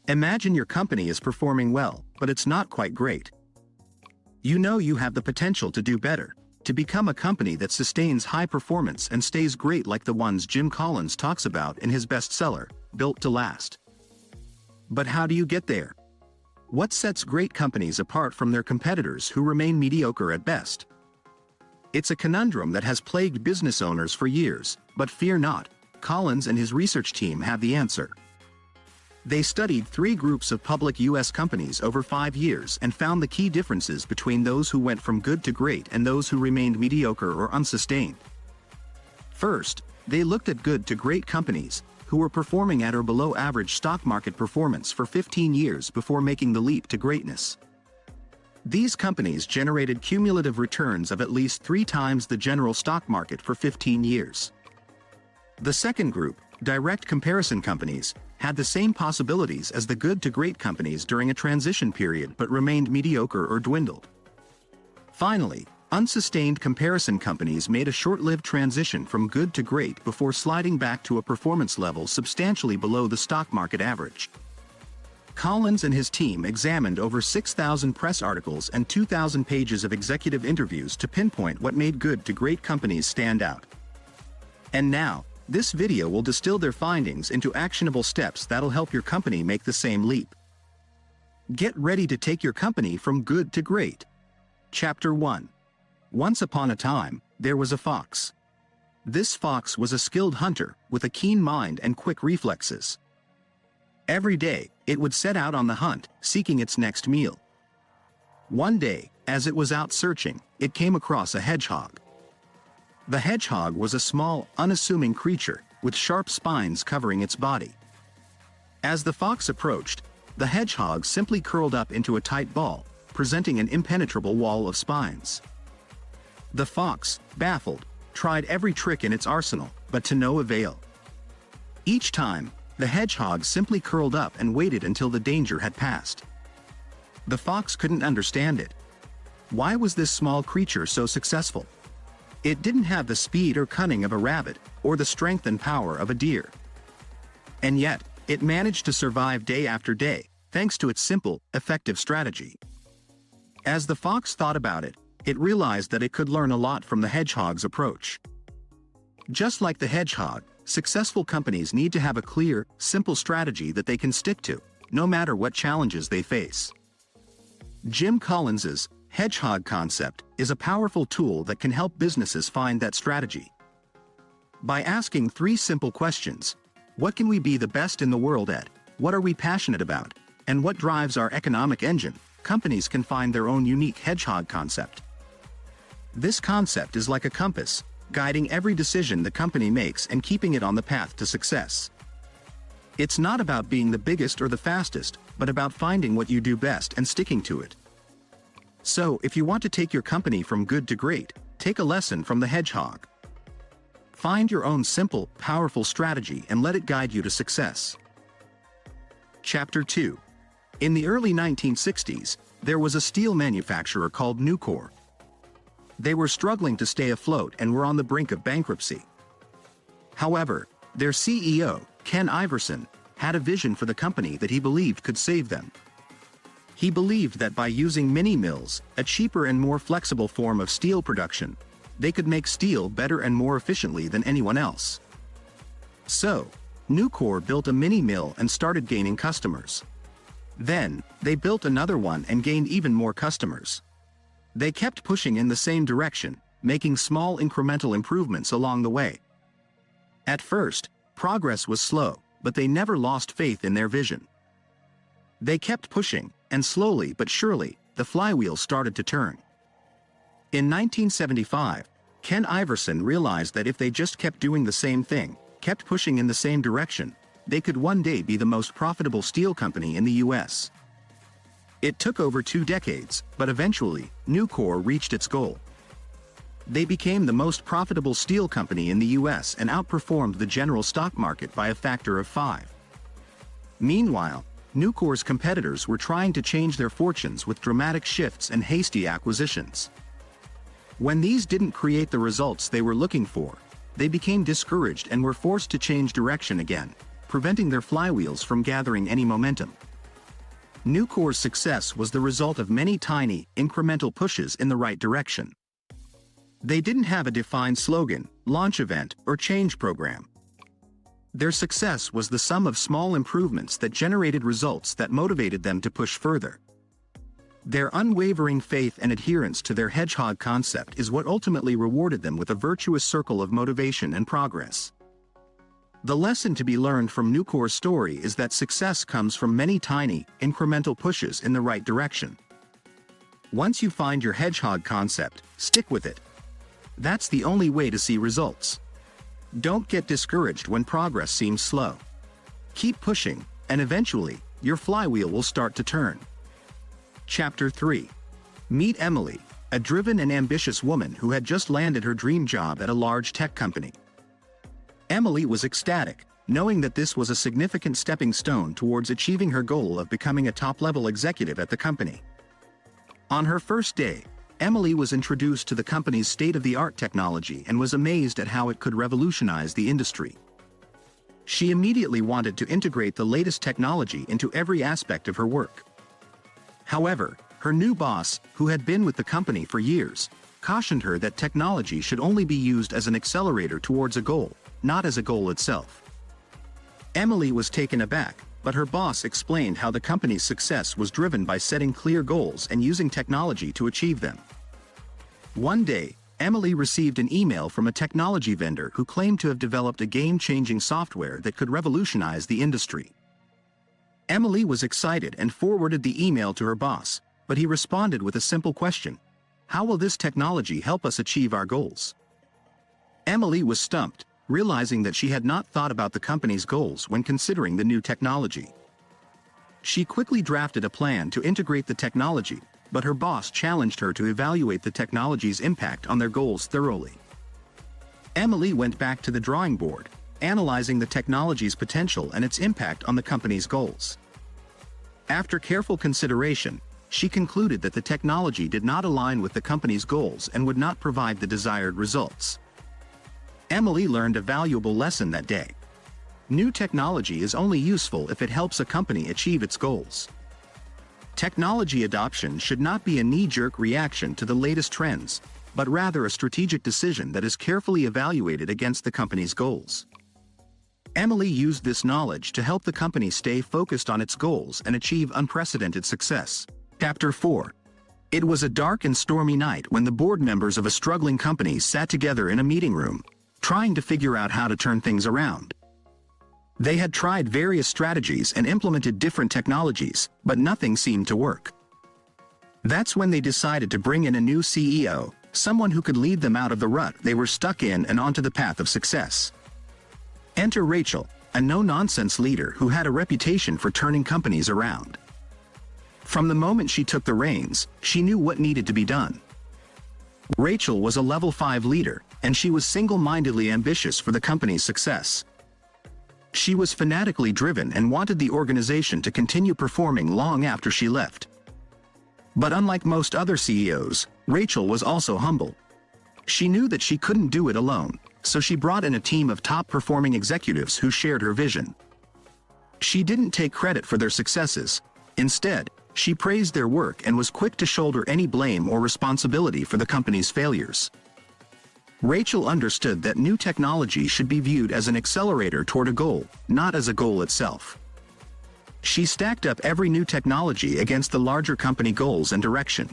Imagine your company is performing well, but it's not quite great. You know you have the potential to do better, to become a company that sustains high performance and stays great like the ones Jim Collins talks about in his bestseller, Built to Last. But how do you get there? What sets great companies apart from their competitors who remain mediocre at best? It's a conundrum that has plagued business owners for years, but fear not, Collins and his research team have the answer. They studied 3 groups of public U.S. companies over 5 years and found the key differences between those who went from good to great and those who remained mediocre or unsustained. First, they looked at good to great companies, who were performing at or below average stock market performance for 15 years before making the leap to greatness. These companies generated cumulative returns of at least 3 times the general stock market for 15 years. The second group, direct comparison companies, had the same possibilities as the good to great companies during a transition period but remained mediocre or dwindled. Finally, unsustained comparison companies made a short-lived transition from good to great before sliding back to a performance level substantially below the stock market average. Collins and his team examined over 6,000 press articles and 2,000 pages of executive interviews to pinpoint what made good to great companies stand out. And now, this video will distill their findings into actionable steps that'll help your company make the same leap. Get ready to take your company from good to great. Chapter 1. Once upon a time, there was a fox. This fox was a skilled hunter with a keen mind and quick reflexes. Every day, it would set out on the hunt, seeking its next meal. One day, as it was out searching, it came across a hedgehog. The hedgehog was a small, unassuming creature, with sharp spines covering its body. As the fox approached, the hedgehog simply curled up into a tight ball, presenting an impenetrable wall of spines. The fox, baffled, tried every trick in its arsenal, but to no avail. Each time, the hedgehog simply curled up and waited until the danger had passed. The fox couldn't understand it. Why was this small creature so successful? It didn't have the speed or cunning of a rabbit, or the strength and power of a deer. And yet, it managed to survive day after day, thanks to its simple, effective strategy. As the fox thought about it, it realized that it could learn a lot from the hedgehog's approach. Just like the hedgehog, successful companies need to have a clear, simple strategy that they can stick to, no matter what challenges they face. Jim Collins's hedgehog concept is a powerful tool that can help businesses find that strategy. By asking 3 simple questions: what can we be the best in the world at, what are we passionate about, and what drives our economic engine, companies can find their own unique hedgehog concept. This concept is like a compass, guiding every decision the company makes and keeping it on the path to success. It's not about being the biggest or the fastest, but about finding what you do best and sticking to it. So, if you want to take your company from good to great, take a lesson from the hedgehog. Find your own simple, powerful strategy and let it guide you to success. Chapter 2. In the early 1960s, there was a steel manufacturer called Nucor. They were struggling to stay afloat and were on the brink of bankruptcy. However, their CEO, Ken Iverson, had a vision for the company that he believed could save them. He believed that by using mini-mills, a cheaper and more flexible form of steel production, they could make steel better and more efficiently than anyone else. So, Nucor built a mini-mill and started gaining customers. Then, they built another one and gained even more customers. They kept pushing in the same direction, making small incremental improvements along the way. At first, progress was slow, but they never lost faith in their vision. They kept pushing, and slowly but surely, the flywheel started to turn. In 1975, Ken Iverson realized that if they just kept doing the same thing, kept pushing in the same direction, they could one day be the most profitable steel company in the U.S. It took over 2 decades, but eventually, Nucor reached its goal. They became the most profitable steel company in the U.S. and outperformed the general stock market by a factor of 5. Meanwhile, Nucor's competitors were trying to change their fortunes with dramatic shifts and hasty acquisitions. When these didn't create the results they were looking for, they became discouraged and were forced to change direction again, preventing their flywheels from gathering any momentum. Nucor's success was the result of many tiny, incremental pushes in the right direction. They didn't have a defined slogan, launch event, or change program. Their success was the sum of small improvements that generated results that motivated them to push further. Their unwavering faith and adherence to their hedgehog concept is what ultimately rewarded them with a virtuous circle of motivation and progress. The lesson to be learned from Nucor's story is that success comes from many tiny, incremental pushes in the right direction. Once you find your hedgehog concept, stick with it. That's the only way to see results. Don't get discouraged when progress seems slow. Keep pushing, and eventually, your flywheel will start to turn. Chapter 3. Meet Emily, a driven and ambitious woman who had just landed her dream job at a large tech company. Emily was ecstatic, knowing that this was a significant stepping stone towards achieving her goal of becoming a top-level executive at the company. On her first day, Emily was introduced to the company's state-of-the-art technology and was amazed at how it could revolutionize the industry. She immediately wanted to integrate the latest technology into every aspect of her work. However, her new boss, who had been with the company for years, cautioned her that technology should only be used as an accelerator towards a goal, not as a goal itself. Emily was taken aback, but her boss explained how the company's success was driven by setting clear goals and using technology to achieve them. One day, Emily received an email from a technology vendor who claimed to have developed a game-changing software that could revolutionize the industry. Emily was excited and forwarded the email to her boss, but he responded with a simple question: "How will this technology help us achieve our goals?" Emily was stumped, realizing that she had not thought about the company's goals when considering the new technology. She quickly drafted a plan to integrate the technology, but her boss challenged her to evaluate the technology's impact on their goals thoroughly. Emily went back to the drawing board, analyzing the technology's potential and its impact on the company's goals. After careful consideration, she concluded that the technology did not align with the company's goals and would not provide the desired results. Emily learned a valuable lesson that day. New technology is only useful if it helps a company achieve its goals. Technology adoption should not be a knee-jerk reaction to the latest trends, but rather a strategic decision that is carefully evaluated against the company's goals. Emily used this knowledge to help the company stay focused on its goals and achieve unprecedented success. Chapter 4. It was a dark and stormy night when the board members of a struggling company sat together in a meeting room, trying to figure out how to turn things around. They had tried various strategies and implemented different technologies, but nothing seemed to work. That's when they decided to bring in a new CEO, someone who could lead them out of the rut they were stuck in and onto the path of success. Enter Rachel, a no-nonsense leader who had a reputation for turning companies around. From the moment she took the reins, she knew what needed to be done. Rachel was a level 5 leader, and she was single-mindedly ambitious for the company's success. She was fanatically driven and wanted the organization to continue performing long after she left. But unlike most other CEOs, Rachel was also humble. She knew that she couldn't do it alone, so she brought in a team of top-performing executives who shared her vision. She didn't take credit for their successes. Instead, she praised their work and was quick to shoulder any blame or responsibility for the company's failures. Rachel understood that new technology should be viewed as an accelerator toward a goal, not as a goal itself. She stacked up every new technology against the larger company goals and direction.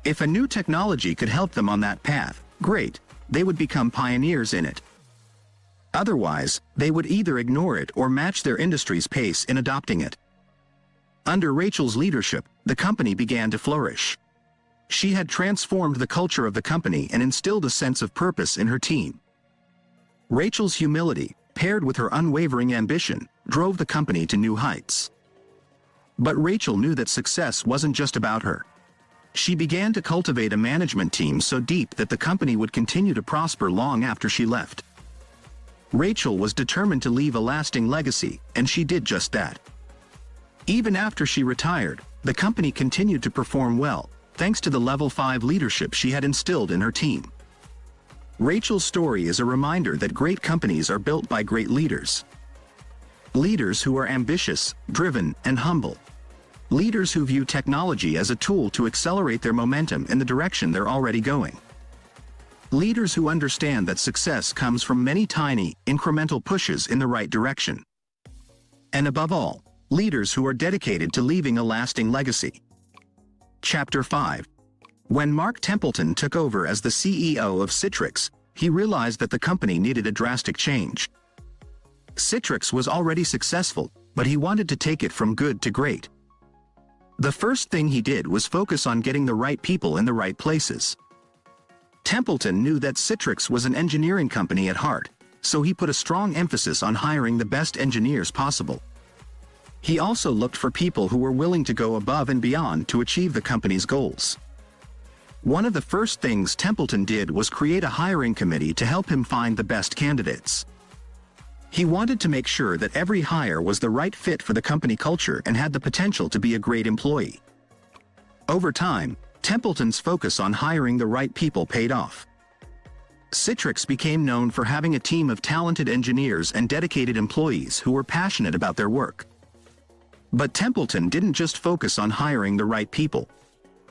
If a new technology could help them on that path, great, they would become pioneers in it. Otherwise, they would either ignore it or match their industry's pace in adopting it. Under Rachel's leadership, the company began to flourish. She had transformed the culture of the company and instilled a sense of purpose in her team. Rachel's humility, paired with her unwavering ambition, drove the company to new heights. But Rachel knew that success wasn't just about her. She began to cultivate a management team so deep that the company would continue to prosper long after she left. Rachel was determined to leave a lasting legacy, and she did just that. Even after she retired, the company continued to perform well, thanks to the level 5 leadership she had instilled in her team. Rachel's story is a reminder that great companies are built by great leaders. Leaders who are ambitious, driven, and humble. Leaders who view technology as a tool to accelerate their momentum in the direction they're already going. Leaders who understand that success comes from many tiny, incremental pushes in the right direction. And above all, leaders who are dedicated to leaving a lasting legacy. Chapter 5. When Mark Templeton took over as the CEO of Citrix, he realized that the company needed a drastic change. Citrix was already successful, but he wanted to take it from good to great. The first thing he did was focus on getting the right people in the right places. Templeton knew that Citrix was an engineering company at heart, so he put a strong emphasis on hiring the best engineers possible. He also looked for people who were willing to go above and beyond to achieve the company's goals. One of the first things Templeton did was create a hiring committee to help him find the best candidates. He wanted to make sure that every hire was the right fit for the company culture and had the potential to be a great employee. Over time, Templeton's focus on hiring the right people paid off. Citrix became known for having a team of talented engineers and dedicated employees who were passionate about their work. But Templeton didn't just focus on hiring the right people.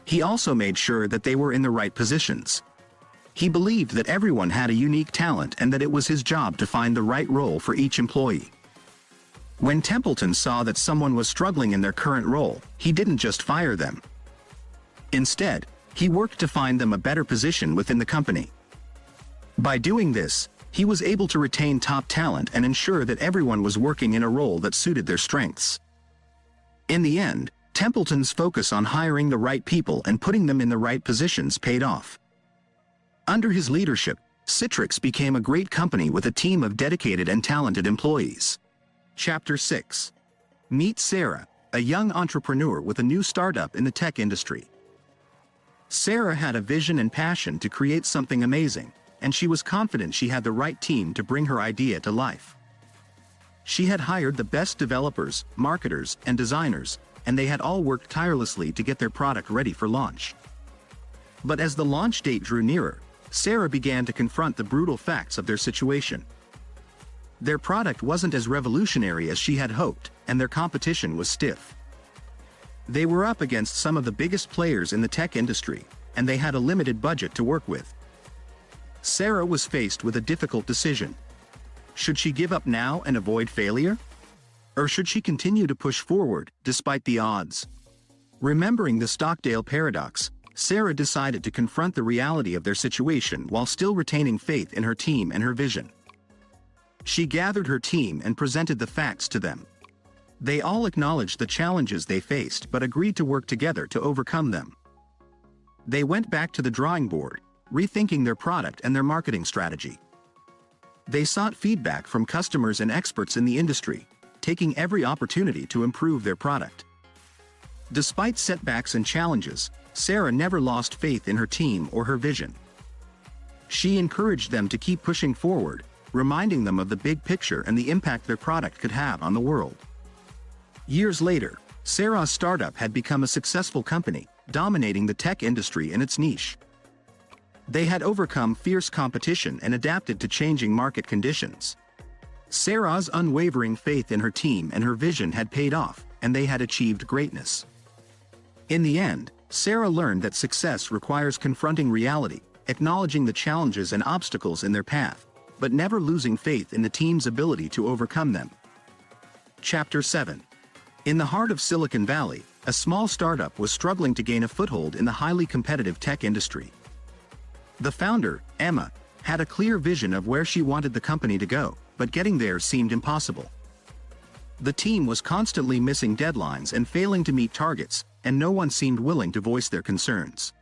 He also made sure that they were in the right positions. He believed that everyone had a unique talent and that it was his job to find the right role for each employee. When Templeton saw that someone was struggling in their current role, he didn't just fire them. Instead, he worked to find them a better position within the company. By doing this, he was able to retain top talent and ensure that everyone was working in a role that suited their strengths. In the end, Templeton's focus on hiring the right people and putting them in the right positions paid off. Under his leadership, Citrix became a great company with a team of dedicated and talented employees. Chapter 6. Meet Sarah, a young entrepreneur with a new startup in the tech industry. Sarah had a vision and passion to create something amazing, and she was confident she had the right team to bring her idea to life. She had hired the best developers, marketers, and designers, and they had all worked tirelessly to get their product ready for launch. But as the launch date drew nearer, Sarah began to confront the brutal facts of their situation. Their product wasn't as revolutionary as she had hoped, and their competition was stiff. They were up against some of the biggest players in the tech industry, and they had a limited budget to work with. Sarah was faced with a difficult decision. Should she give up now and avoid failure? Or should she continue to push forward, despite the odds? Remembering the Stockdale paradox, Sarah decided to confront the reality of their situation while still retaining faith in her team and her vision. She gathered her team and presented the facts to them. They all acknowledged the challenges they faced but agreed to work together to overcome them. They went back to the drawing board, rethinking their product and their marketing strategy. They sought feedback from customers and experts in the industry, taking every opportunity to improve their product. Despite setbacks and challenges, Sarah never lost faith in her team or her vision. She encouraged them to keep pushing forward, reminding them of the big picture and the impact their product could have on the world. Years later, Sarah's startup had become a successful company, dominating the tech industry in its niche. They had overcome fierce competition and adapted to changing market conditions. Sarah's unwavering faith in her team and her vision had paid off, and they had achieved greatness. In the end, Sarah learned that success requires confronting reality, acknowledging the challenges and obstacles in their path, but never losing faith in the team's ability to overcome them. Chapter 7. In the heart of Silicon Valley, a small startup was struggling to gain a foothold in the highly competitive tech industry. The founder, Emma, had a clear vision of where she wanted the company to go, but getting there seemed impossible. The team was constantly missing deadlines and failing to meet targets, and no one seemed willing to voice their concerns.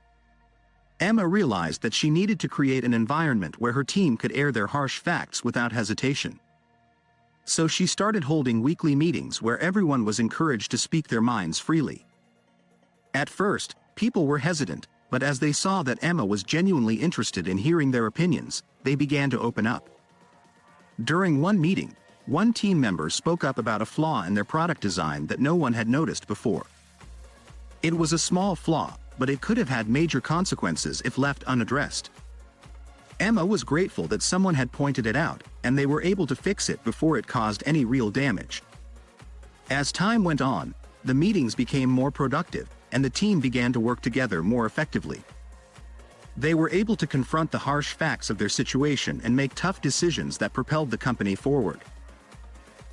Emma realized that she needed to create an environment where her team could air their harsh facts without hesitation. So she started holding weekly meetings where everyone was encouraged to speak their minds freely. At first, people were hesitant, but as they saw that Emma was genuinely interested in hearing their opinions, they began to open up. During one meeting, one team member spoke up about a flaw in their product design that no one had noticed before. It was a small flaw, but it could have had major consequences if left unaddressed. Emma was grateful that someone had pointed it out, and they were able to fix it before it caused any real damage. As time went on, the meetings became more productive, and the team began to work together more effectively. They were able to confront the harsh facts of their situation and make tough decisions that propelled the company forward.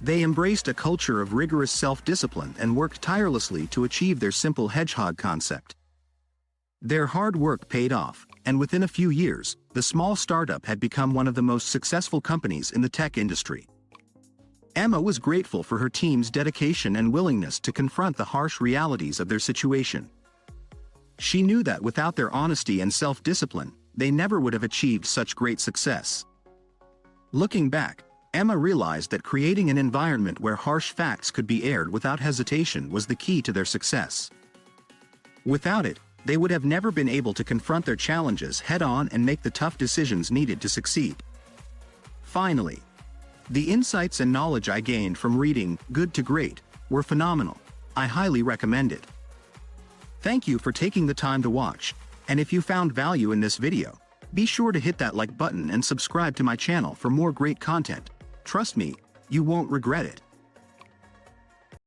They embraced a culture of rigorous self-discipline and worked tirelessly to achieve their simple hedgehog concept. Their hard work paid off, and within a few years, the small startup had become one of the most successful companies in the tech industry. Emma was grateful for her team's dedication and willingness to confront the harsh realities of their situation. She knew that without their honesty and self-discipline, they never would have achieved such great success. Looking back, Emma realized that creating an environment where harsh facts could be aired without hesitation was the key to their success. Without it, they would have never been able to confront their challenges head-on and make the tough decisions needed to succeed. Finally, the insights and knowledge I gained from reading Good to Great were phenomenal. I highly recommend it. Thank you for taking the time to watch, and if you found value in this video, be sure to hit that like button and subscribe to my channel for more great content. Trust me, you won't regret it.